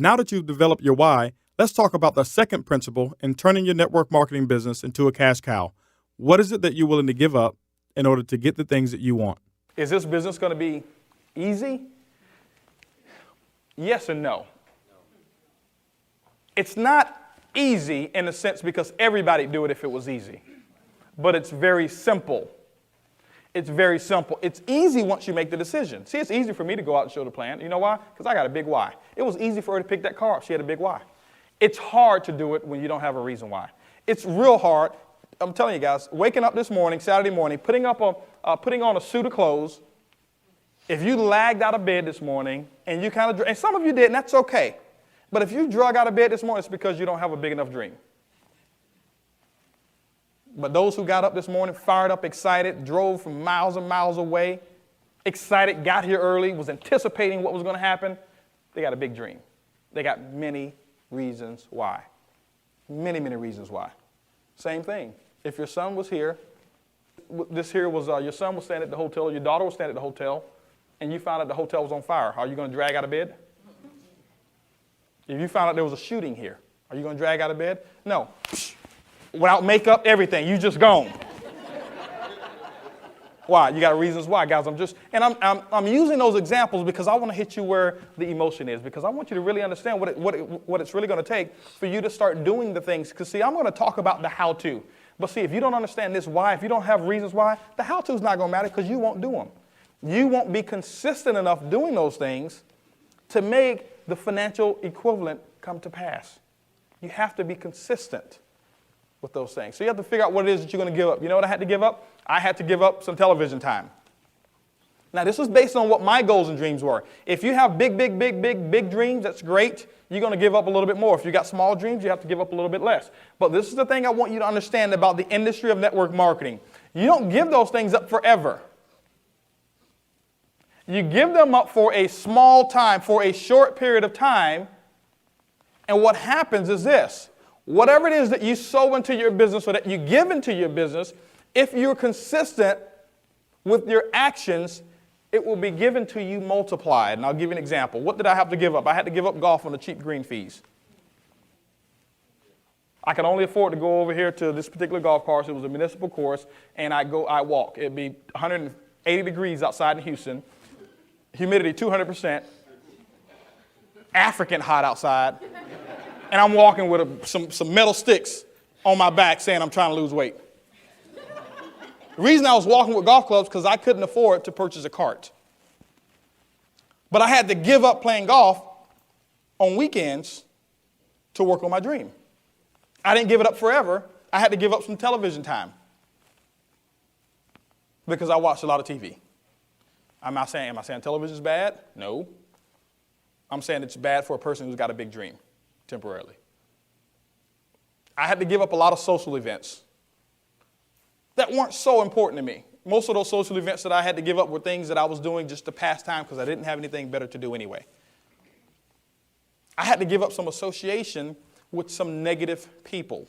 Now that you've developed your why, let's talk about the second principle in turning your network marketing business into a cash cow. What is it that you're willing to give up in order to get the things that you want? Is this business going to be easy? Yes and no. It's not easy in a sense because everybody would do it if it was easy. But it's very simple. It's very simple. It's easy once you make the decision. See, it's easy for me to go out and show the plan. You know why? Because I got a big why. It was easy for her to pick that car up. She had a big why. It's hard to do it when you don't have a reason why. It's real hard. I'm telling you guys, waking up this morning, Saturday morning, putting on a suit of clothes. If you lagged out of bed this morning and you and some of you did, and that's okay. But if you drug out of bed this morning, it's because you don't have a big enough dream. But those who got up this morning, fired up, excited, drove from miles and miles away, excited, got here early, was anticipating what was going to happen, they got a big dream. They got many reasons why. Many, many reasons why. Same thing. If your son was here, your son was staying at the hotel, your daughter was staying at the hotel, and you found out the hotel was on fire, are you going to drag out of bed? If you found out there was a shooting here, are you going to drag out of bed? No. Without makeup, everything, you just gone. Why? You got reasons why, guys. I'm using those examples because I want to hit you where the emotion is, because I want you to really understand what it's really going to take for you to start doing the things. Because see, I'm going to talk about the how-to. But see, if you don't understand this why, if you don't have reasons why, the how-to is not going to matter because you won't do them. You won't be consistent enough doing those things to make the financial equivalent come to pass. You have to be consistent with those things. So you have to figure out what it is that you're going to give up. You know what I had to give up? I had to give up some television time. Now, this was based on what my goals and dreams were. If you have big dreams, that's great. You're going to give up a little bit more. If you got small dreams, you have to give up a little bit less. But this is the thing I want you to understand about the industry of network marketing. You don't give those things up forever. You give them up for a small time, for a short period of time. And what happens is this. Whatever it is that you sow into your business or that you give into your business, if you're consistent with your actions, it will be given to you multiplied. And I'll give you an example. What did I have to give up? I had to give up golf on the cheap green fees. I could only afford to go over here to this particular golf course. It was a municipal course, and I walk. It'd be 180 degrees outside in Houston, humidity 200%, African hot outside. And I'm walking with some metal sticks on my back saying I'm trying to lose weight. The reason I was walking with golf clubs because I couldn't afford to purchase a cart. But I had to give up playing golf on weekends to work on my dream. I didn't give it up forever. I had to give up some television time because I watched a lot of TV. Am I saying television is bad? No. I'm saying it's bad for a person who's got a big dream. Temporarily. I had to give up a lot of social events that weren't so important to me. Most of those social events that I had to give up were things that I was doing just to pass time because I didn't have anything better to do anyway. I had to give up some association with some negative people.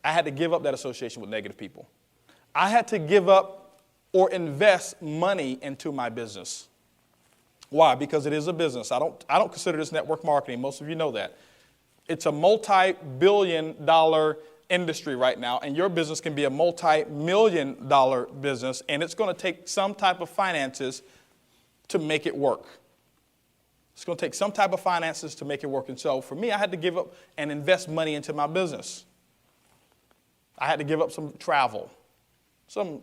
I had to give up that association with negative people. I had to give up or invest money into my business. Why? Because it is a business. I don't consider this network marketing. Most of you know that. It's a multi-billion-dollar industry right now, and your business can be a multi-million-dollar business, and it's going to take some type of finances to make it work. It's going to take some type of finances to make it work. And so for me, I had to give up and invest money into my business. I had to give up some travel, some,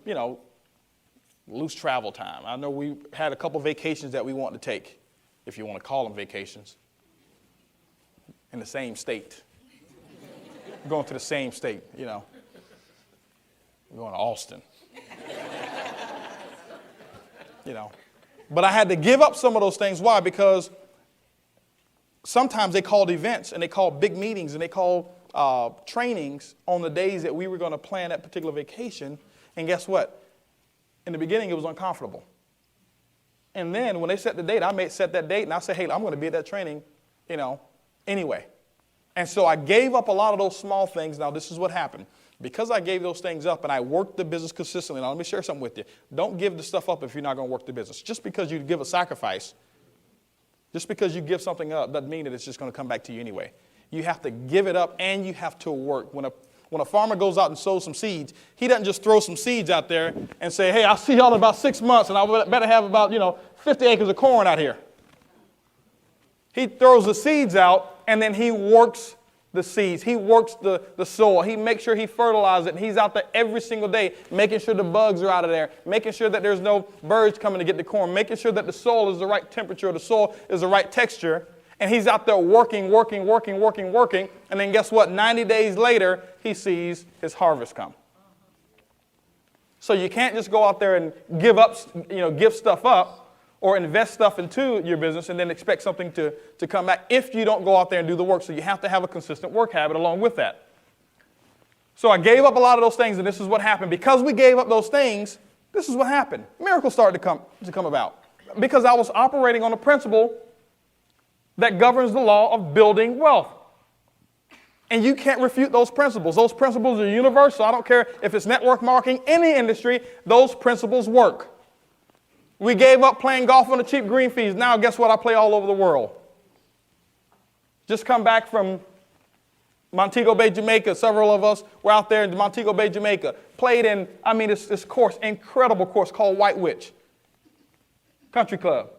loose travel time. I know we had a couple vacations that we wanted to take, if you want to call them vacations, in the same state. Going to the same state, We're going to Austin. But I had to give up some of those things. Why? Because sometimes they called events and they called big meetings and they called trainings on the days that we were going to plan that particular vacation. And guess what? In the beginning, it was uncomfortable. And then when they set the date, I may set that date and I say, hey, I'm going to be at that training, anyway. And so I gave up a lot of those small things. Now, this is what happened. Because I gave those things up and I worked the business consistently. Now, let me share something with you. Don't give the stuff up if you're not going to work the business. Just because you give a sacrifice Just because you give something up doesn't mean that it's just going to come back to you anyway. You have to give it up and you have to work. When a farmer goes out and sows some seeds, he doesn't just throw some seeds out there and say, hey, I'll see y'all in about 6 months and I better have about, 50 acres of corn out here. He throws the seeds out and then he works the seeds. He works the soil. He makes sure he fertilizes it. And he's out there every single day making sure the bugs are out of there, making sure that there's no birds coming to get the corn, making sure that the soil is the right temperature, the soil is the right texture. And he's out there working. And then guess what? 90 days later, he sees his harvest come. So you can't just go out there and give stuff up or invest stuff into your business and then expect something to come back if you don't go out there and do the work. So you have to have a consistent work habit along with that. So I gave up a lot of those things, and this is what happened. Because we gave up those things, this is what happened. Miracles started to come about. Because I was operating on a principle that governs the law of building wealth. And you can't refute those principles. Those principles are universal. I don't care if it's network marketing, any industry, those principles work. We gave up playing golf on the cheap green fees. Now guess what? I play all over the world. Just come back from Montego Bay, Jamaica. Several of us were out there in Montego Bay, Jamaica. Played in, this course, incredible course called White Witch Country Club.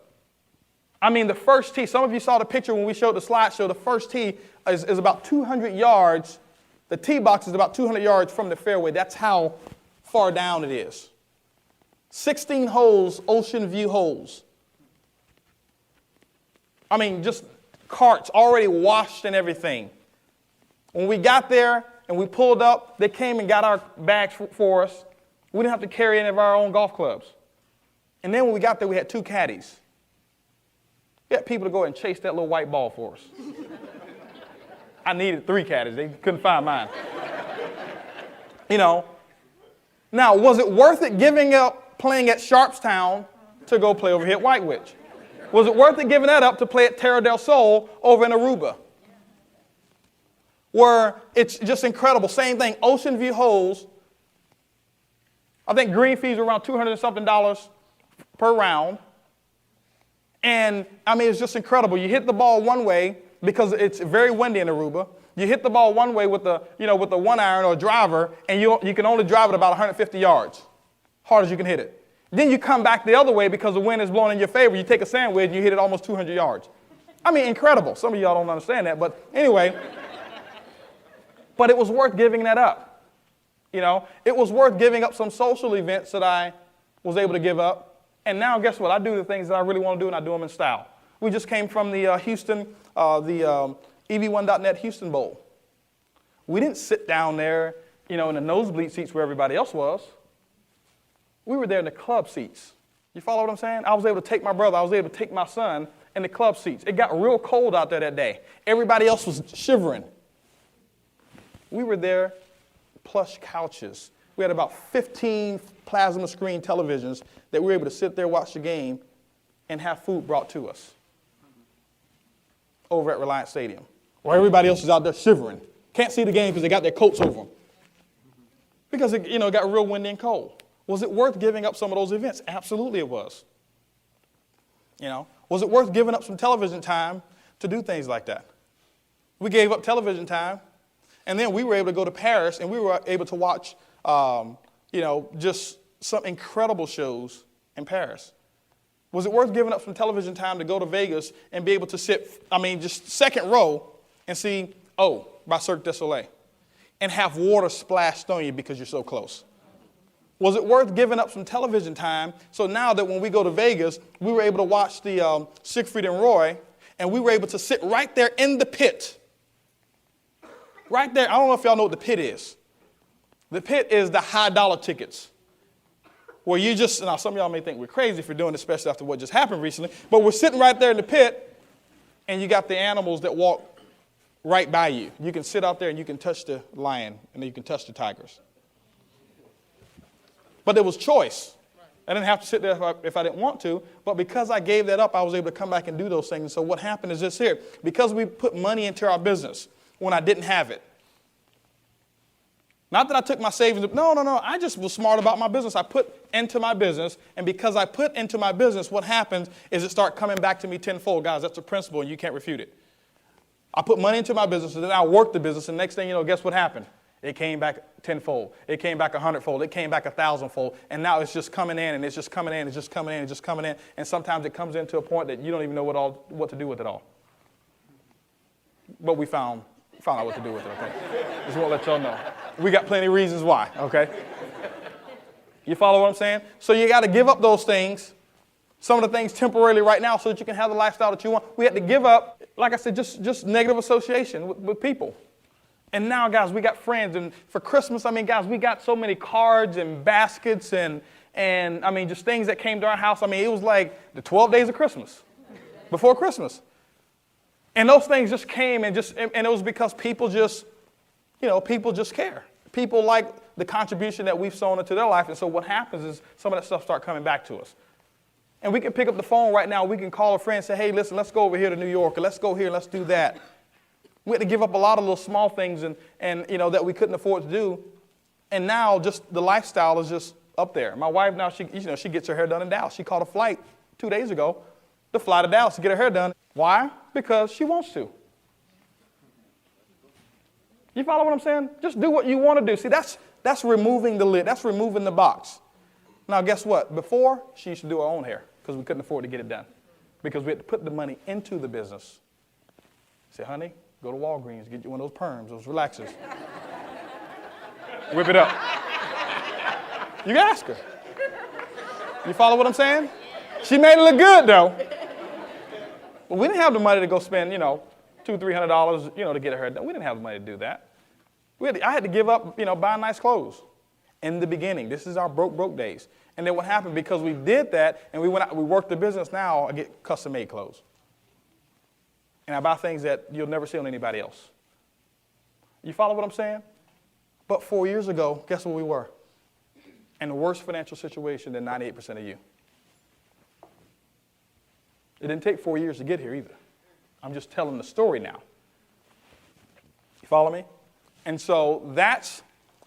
The first tee, some of you saw the picture when we showed the slideshow. The first tee is about 200 yards. The tee box is about 200 yards from the fairway. That's how far down it is. 16 holes, ocean view holes. Just carts already washed and everything. When we got there and we pulled up, they came and got our bags for us. We didn't have to carry any of our own golf clubs. And then when we got there, we had 2 caddies. We had people to go and chase that little white ball for us. I needed 3 caddies. They couldn't find mine. Now, was it worth it giving up playing at Sharpstown to go play over here at White Witch? Was it worth it giving that up to play at Terra del Sol over in Aruba? Where it's just incredible. Same thing, ocean view holes. I think green fees are around $200 and something per round. And it's just incredible. You hit the ball one way because it's very windy in Aruba. You hit the ball one way with the 1 iron or driver, and you can only drive it about 150 yards. Hard as you can hit it. Then you come back the other way because the wind is blowing in your favor. You take a sand wedge and you hit it almost 200 yards. Incredible. Some of y'all don't understand that, but anyway. But it was worth giving that up. It was worth giving up some social events that I was able to give up. And now guess what? I do the things that I really want to do, and I do them in style. We just came from the Houston, EV1.net Houston Bowl. We didn't sit down there, in the nosebleed seats where everybody else was. We were there in the club seats. You follow what I'm saying? I was able to take my brother. I was able to take my son in the club seats. It got real cold out there that day. Everybody else was shivering. We were there, plush couches. We had about 15 plasma screen televisions that we were able to sit there, watch the game, and have food brought to us over at Reliance Stadium, where everybody else is out there shivering. Can't see the game because they got their coats over them. Because it got real windy and cold. Was it worth giving up some of those events? Absolutely it was. Was it worth giving up some television time to do things like that? We gave up television time, and then we were able to go to Paris, and we were able to watch, just some incredible shows in Paris. Was it worth giving up some television time to go to Vegas and be able to sit, just second row and see by Cirque du Soleil and have water splashed on you because you're so close? Was it worth giving up some television time so now that when we go to Vegas, we were able to watch the Siegfried and Roy, and we were able to sit right there in the pit. Right there. I don't know if y'all know what the pit is. The pit is the high dollar tickets. Where now some of y'all may think we're crazy for doing this, especially after what just happened recently, but we're sitting right there in the pit, and you got the animals that walk right by you. You can sit out there and you can touch the lion, and then you can touch the tigers. But there was choice. I didn't have to sit there if I didn't want to, but because I gave that up, I was able to come back and do those things. And so what happened is this here. Because we put money into our business when I didn't have it, Not that I took my savings. No. I just was smart about my business. I put into my business, and because I put into my business, what happens is it starts coming back to me tenfold. Guys, that's a principle, and you can't refute it. I put money into my business, and then I worked the business, and next thing you know, guess what happened? It came back tenfold. It came back 100-fold. It came back 1,000-fold. And now it's just coming in, and it's just coming in, it's just coming in, it's just coming in. And sometimes it comes into a point that you don't even know what to do with it all. But we found out what to do with it, okay? Just want to let y'all know. We got plenty of reasons why, okay? You follow what I'm saying? So you got to give up those things, some of the things temporarily right now so that you can have the lifestyle that you want. We had to give up, like I said, just negative association with people. And now, guys, we got friends. And for Christmas, guys, we got so many cards and baskets and just things that came to our house. It was like the 12 days of Christmas, before Christmas. And those things just came and it was because people just care. People like the contribution that we've sown into their life. And so what happens is some of that stuff start coming back to us. And we can pick up the phone right now. We can call a friend and say, hey, listen, let's go over here to New York, or let's go here, let's do that. We had to give up a lot of little small things and that we couldn't afford to do. And now just the lifestyle is just up there. My wife now, she gets her hair done in Dallas. She caught a flight 2 days ago to fly to Dallas to get her hair done. Why? Because she wants to. You follow what I'm saying? Just do what you want to do. See, that's removing the lid. That's removing the box. Now, guess what? Before, she used to do her own hair because we couldn't afford to get it done because we had to put the money into the business. Say, honey, go to Walgreens, get you one of those perms, those relaxers. Whip it up. You can ask her. You follow what I'm saying? She made it look good, though. But we didn't have the money to go spend, $200, $300, to get her hair done. We didn't have the money to do that. I had to give up, buying nice clothes in the beginning. This is our broke days. And then what happened, because we did that and we went out, we worked the business, now I get custom-made clothes. And I buy things that you'll never see on anybody else. You follow what I'm saying? But 4 years ago, guess where we were? In a worse financial situation than 98% of you. It didn't take 4 years to get here either. I'm just telling the story now. You follow me? And so that's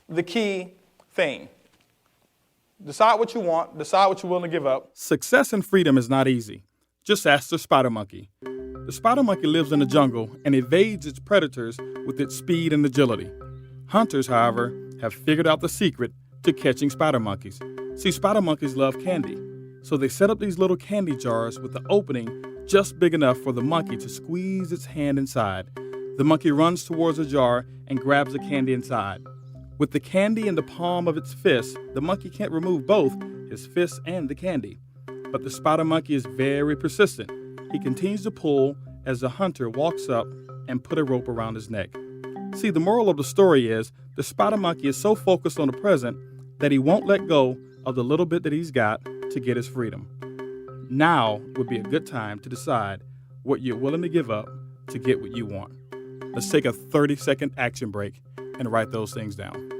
the key thing. Decide what you want. Decide what you're willing to give up. Success and freedom is not easy. Just ask the spider monkey. The spider monkey lives in the jungle and evades its predators with its speed and agility. Hunters, however, have figured out the secret to catching spider monkeys. See, spider monkeys love candy. So they set up these little candy jars with the opening just big enough for the monkey to squeeze its hand inside. The monkey runs towards the jar and grabs the candy inside. With the candy in the palm of its fist, the monkey can't remove both his fist and the candy. But the spider monkey is very persistent. He continues to pull as the hunter walks up and put a rope around his neck. See, the moral of the story is the spider monkey is so focused on the present that he won't let go of the little bit that he's got to get his freedom. Now would be a good time to decide what you're willing to give up to get what you want. Let's take a 30-second action break and write those things down.